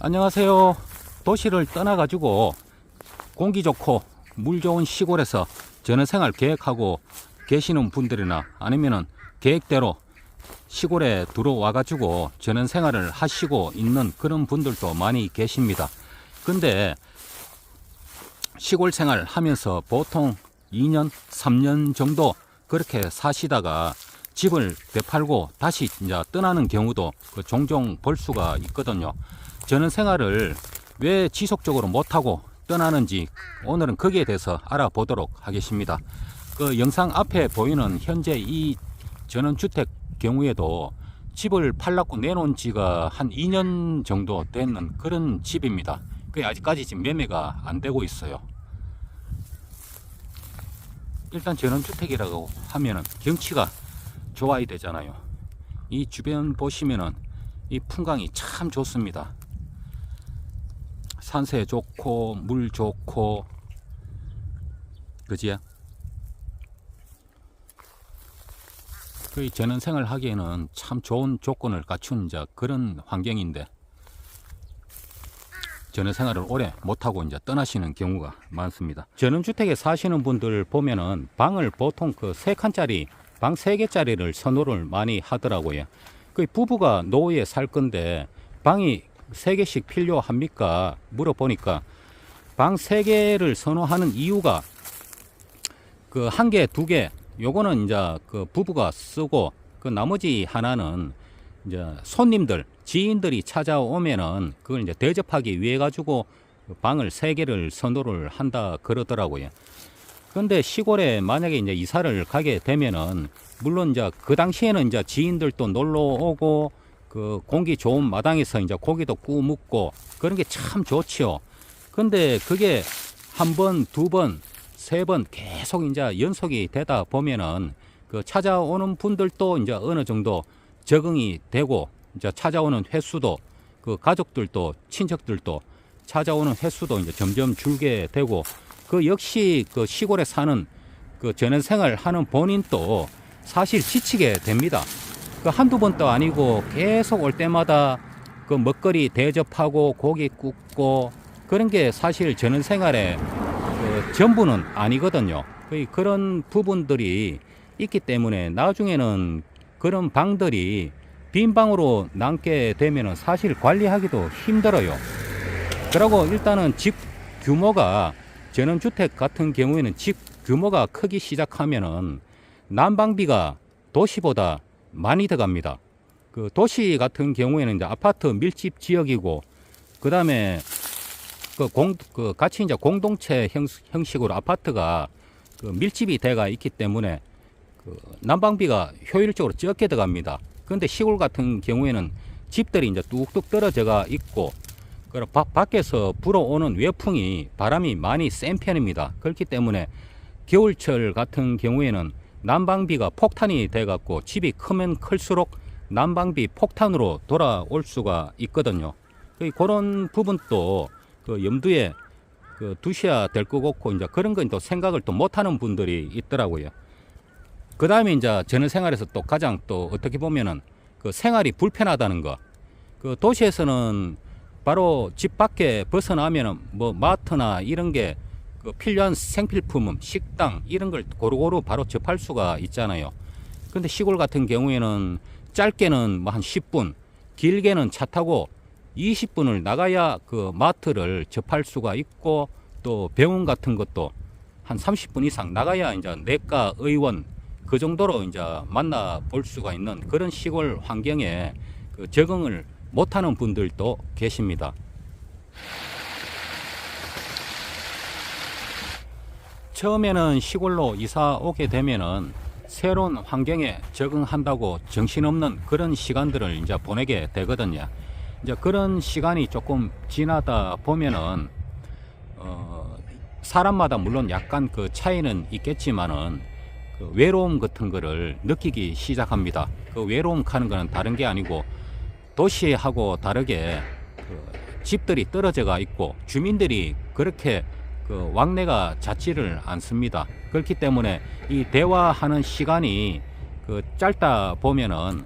안녕하세요. 도시를 떠나가지고 공기 좋고 물 좋은 시골에서 전원생활 계획하고 계시는 분들이나 아니면은 계획대로 시골에 들어와가지고 전원생활을 하시고 있는 그런 분들도 많이 계십니다. 근데 시골 생활 하면서 보통 2년, 3년 정도 그렇게 사시다가 집을 되팔고 다시 이제 떠나는 경우도 종종 볼 수가 있거든요. 저는 생활을 왜 지속적으로 못하고 떠나는지 오늘은 거기에 대해서 알아보도록 하겠습니다. 그 영상 앞에 보이는 현재 이 전원주택 경우에도 집을 팔라고 내놓은 지가 한 2년 정도 되는 그런 집입니다. 그게 아직까지 지금 매매가 안 되고 있어요. 일단 전원주택이라고 하면은 경치가 좋아야 되잖아요. 이 주변 보시면은 이 풍광이 참 좋습니다. 산세 좋고 물 좋고 그지요? 그 전원생활 하기에는 참 좋은 조건을 갖춘 이제 그런 환경인데 전원생활을 오래 못하고 이제 떠나시는 경우가 많습니다. 전원주택에 사시는 분들 보면은 방을 보통 그 3칸짜리 방 3개짜리를 선호를 많이 하더라고요. 그 부부가 노후에 살 건데 방이 3개씩 필요합니까? 물어보니까 방 3개를 선호하는 이유가 그 1개, 2개 요거는 이제 그 부부가 쓰고 그 나머지 하나는 이제 손님들, 지인들이 찾아오면은 그걸 이제 대접하기 위해 가지고 방을 3개를 선호를 한다 그러더라고요. 근데 시골에 만약에 이제 이사를 가게 되면은 물론 이제 그 당시에는 이제 지인들도 놀러 오고 그 공기 좋은 마당에서 이제 고기도 구워 먹고 그런 게 참 좋지요. 근데 그게 한 번, 두 번, 세 번 계속 이제 연속이 되다 보면은 그 찾아오는 분들도 이제 어느 정도 적응이 되고 이제 찾아오는 횟수도 그 가족들도 친척들도 찾아오는 횟수도 이제 점점 줄게 되고 그 역시 그 시골에 사는 그 전원생활 하는 본인도 사실 지치게 됩니다. 그 한두 번도 아니고 계속 올 때마다 그 먹거리 대접하고 고기 굽고 그런 게 사실 전원생활의 그 전부는 아니거든요. 그런 부분들이 있기 때문에 나중에는 그런 방들이 빈 방으로 남게 되면은 사실 관리하기도 힘들어요. 그리고 일단은 집 규모가 전원주택 같은 경우에는 집 규모가 크기 시작하면은 난방비가 도시보다 많이 들어갑니다. 그 도시 같은 경우에는 이제 아파트 밀집 지역이고 그 다음에 같이 이제 공동체 형식으로 아파트가 그 밀집이 돼가 있기 때문에 그 난방비가 효율적으로 적게 들어갑니다. 그런데 시골 같은 경우에는 집들이 이제 뚝뚝 떨어져가 있고 그리고 밖에서 불어오는 외풍이 바람이 많이 센 편입니다. 그렇기 때문에 겨울철 같은 경우에는 난방비가 폭탄이 돼 갖고 집이 크면 클수록 난방비 폭탄으로 돌아올 수가 있거든요. 그런 부분도 그 염두에 두셔야 될 것 같고 이제 그런 건 또 생각을 또 못하는 분들이 있더라고요. 그 다음에 이제 전원생활에서 또 가장 또 어떻게 보면은 그 생활이 불편하다는 거. 그 도시에서는 바로 집 밖에 벗어나면은 뭐 마트나 이런 게 그 필요한 생필품, 식당 이런 걸 고루고루 바로 접할 수가 있잖아요. 근데 시골 같은 경우에는 짧게는 뭐 한 10분, 길게는 차 타고 20분을 나가야 그 마트를 접할 수가 있고 또 병원 같은 것도 한 30분 이상 나가야 이제 내과 의원 그 정도로 이제 만나 볼 수가 있는 그런 시골 환경에 그 적응을 못하는 분들도 계십니다. 처음에는 시골로 이사 오게 되면은 새로운 환경에 적응한다고 정신없는 그런 시간들을 이제 보내게 되거든요. 이제 그런 시간이 조금 지나다 보면은 사람마다 물론 약간 그 차이는 있겠지만은 그 외로움 같은 거를 느끼기 시작합니다. 그 외로움 하는 거는 다른 게 아니고 도시하고 다르게 그 집들이 떨어져가 있고 주민들이 그렇게 그 왕래가 잦지를 않습니다. 그렇기 때문에 이 대화하는 시간이 그 짧다 보면은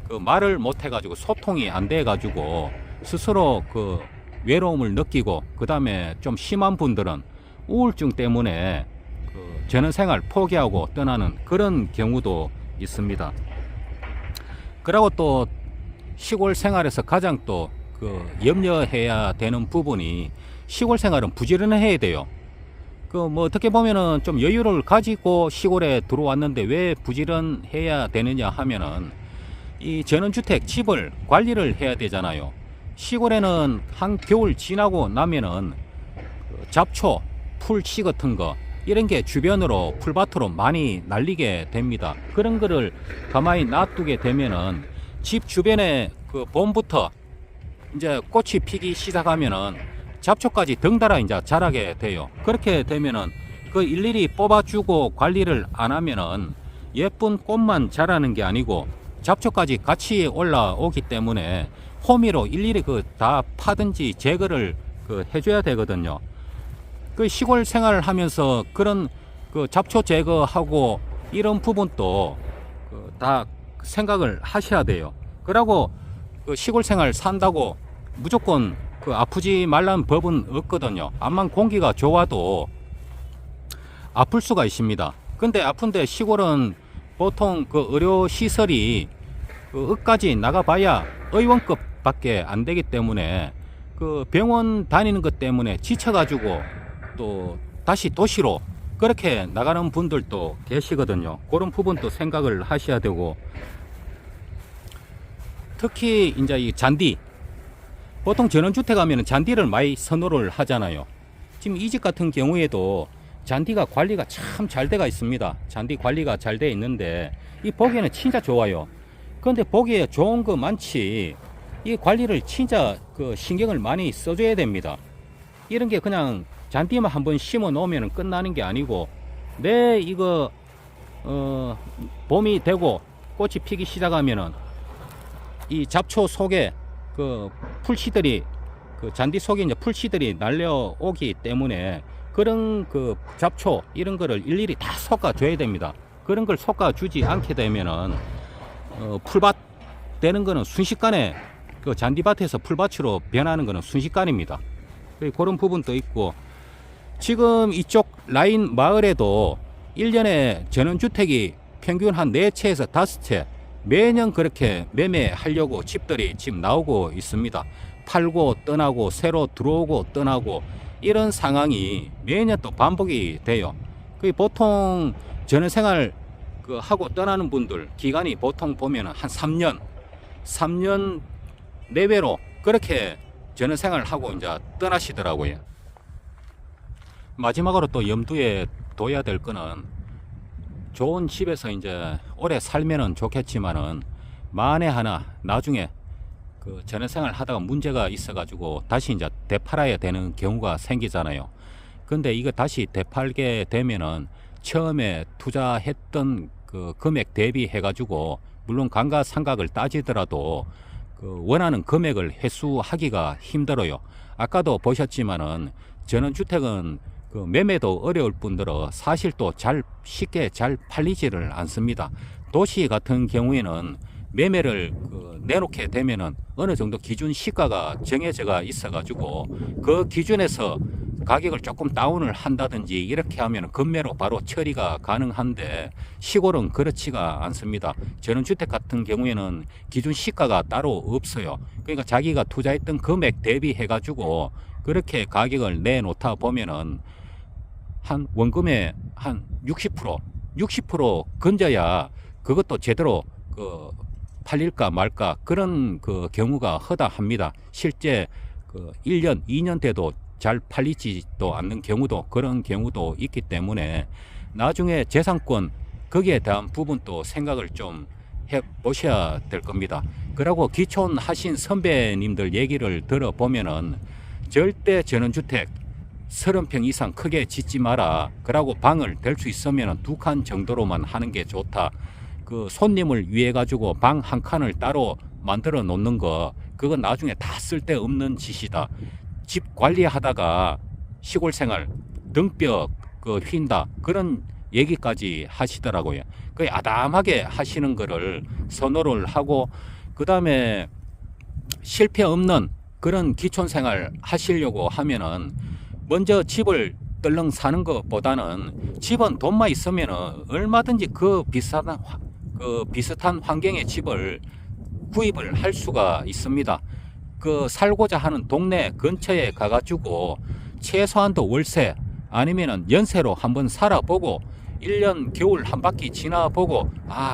그 말을 못 해가지고 소통이 안 돼가지고 스스로 그 외로움을 느끼고, 그 다음에 좀 심한 분들은 우울증 때문에 그 전원생활 포기하고 떠나는 그런 경우도 있습니다. 그리고 또 시골 생활에서 가장 또 그 염려해야 되는 부분이, 시골 생활은 부지런해야 돼요. 그 뭐 어떻게 보면은 좀 여유를 가지고 시골에 들어왔는데 왜 부지런해야 되느냐 하면은, 이 전원주택 집을 관리를 해야 되잖아요. 시골에는 한 겨울 지나고 나면은 그 잡초, 풀씨 같은 거 이런 게 주변으로 풀밭으로 많이 날리게 됩니다. 그런 거를 가만히 놔두게 되면은 집 주변에 그 봄부터 이제 꽃이 피기 시작하면은 잡초까지 덩달아 이제 자라게 돼요. 그렇게 되면은 그 일일이 뽑아주고 관리를 안 하면은 예쁜 꽃만 자라는 게 아니고 잡초까지 같이 올라오기 때문에 호미로 일일이 그 다 파든지 제거를 그 해줘야 되거든요. 그 시골 생활을 하면서 그런 그 잡초 제거하고 이런 부분도 그 다 생각을 하셔야 돼요. 그러고 그 시골 생활 산다고 무조건 그 아프지 말라는 법은 없거든요. 암만 공기가 좋아도 아플 수가 있습니다. 근데 아픈데 시골은 보통 그 의료 시설이 그 억까지 나가봐야 의원급 밖에 안 되기 때문에 그 병원 다니는 것 때문에 지쳐가지고 또 다시 도시로 그렇게 나가는 분들도 계시거든요. 그런 부분도 생각을 하셔야 되고, 특히 이제 이 잔디, 보통 전원주택 하면 잔디를 많이 선호를 하잖아요. 지금 이 집 같은 경우에도 잔디가 관리가 참 잘 돼가 있습니다. 잔디 관리가 잘 돼 있는데 이 보기에는 진짜 좋아요. 그런데 보기에 좋은 거 많지, 이 관리를 진짜 그 신경을 많이 써줘야 됩니다. 이런 게 그냥 잔디만 한번 심어 놓으면 끝나는 게 아니고, 내 이거 봄이 되고 꽃이 피기 시작하면은 이 잡초 속에 그 풀씨들이, 그 잔디 속에 이제 풀씨들이 날려오기 때문에 그런 그 잡초 이런 거를 일일이 다 솎아줘야 됩니다. 그런 걸 솎아주지 않게 되면은 풀밭 되는 거는 순식간에, 그 잔디밭에서 풀밭으로 변하는 거는 순식간입니다. 그런 부분도 있고, 지금 이쪽 라인 마을에도 1년에 전원주택이 평균 한 4채에서 5채 매년 그렇게 매매하려고 집들이 지금 나오고 있습니다. 팔고 떠나고 새로 들어오고 떠나고 이런 상황이 매년 또 반복이 돼요. 보통 전원생활 그 하고 떠나는 분들 기간이 보통 보면 한 3년 내외로 그렇게 전원생활을 하고 이제 떠나시더라고요. 마지막으로 또 염두에 둬야 될 거는, 좋은 집에서 이제 오래 살면은 좋겠지만은 만에 하나 나중에 그 전원생활 하다가 문제가 있어가지고 다시 이제 되팔아야 되는 경우가 생기잖아요. 근데 이거 다시 되팔게 되면은 처음에 투자했던 그 금액 대비해가지고 물론 감가상각을 따지더라도 그 원하는 금액을 회수하기가 힘들어요. 아까도 보셨지만은 전원주택은 그 매매도 어려울 뿐더러 사실 또 쉽게 잘 팔리지를 않습니다. 도시 같은 경우에는 매매를 그 내놓게 되면은 어느 정도 기준 시가가 정해져가 있어가지고 그 기준에서 가격을 조금 다운을 한다든지 이렇게 하면 급매로 바로 처리가 가능한데, 시골은 그렇지가 않습니다. 전원주택 같은 경우에는 기준 시가가 따로 없어요. 그러니까 자기가 투자했던 금액 대비해가지고 그렇게 가격을 내놓다 보면은 한 원금의 한 60% 건져야 그것도 제대로 그 팔릴까 말까 그런 그 경우가 허다합니다. 실제 그 1년, 2년 돼도 잘 팔리지도 않는 경우도, 그런 경우도 있기 때문에 나중에 재산권 거기에 대한 부분도 생각을 좀 해 보셔야 될 겁니다. 그리고 기촌하신 선배님들 얘기를 들어보면은 절대 전원주택 30평 이상 크게 짓지 마라. 그러고 방을 될 수 있으면 2칸 정도로만 하는 게 좋다. 그 손님을 위해 가지고 방 한 칸을 따로 만들어 놓는 거, 그건 나중에 다 쓸데없는 짓이다. 집 관리하다가 시골 생활 등뼈 그 휜다, 그런 얘기까지 하시더라고요. 그 아담하게 하시는 거를 선호를 하고, 그 다음에 실패 없는 그런 기촌 생활 하시려고 하면은 먼저 집을 떨렁 사는 것보다는 집은 돈만 있으면은 얼마든지 그 비슷한 환경의 집을 구입을 할 수가 있습니다. 그 살고자 하는 동네 근처에 가가지고 최소한도 월세 아니면은 연세로 한번 살아보고 1년 겨울 한 바퀴 지나보고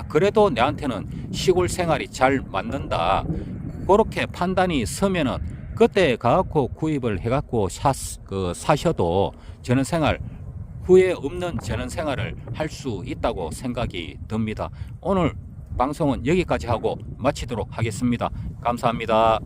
그래도 내한테는 시골 생활이 잘 맞는다, 그렇게 판단이 서면은 그때 가갖고 구입을 해갖고 사셔도 전원생활 후회 없는 전원생활을 할 수 있다고 생각이 듭니다. 오늘 방송은 여기까지 하고 마치도록 하겠습니다. 감사합니다.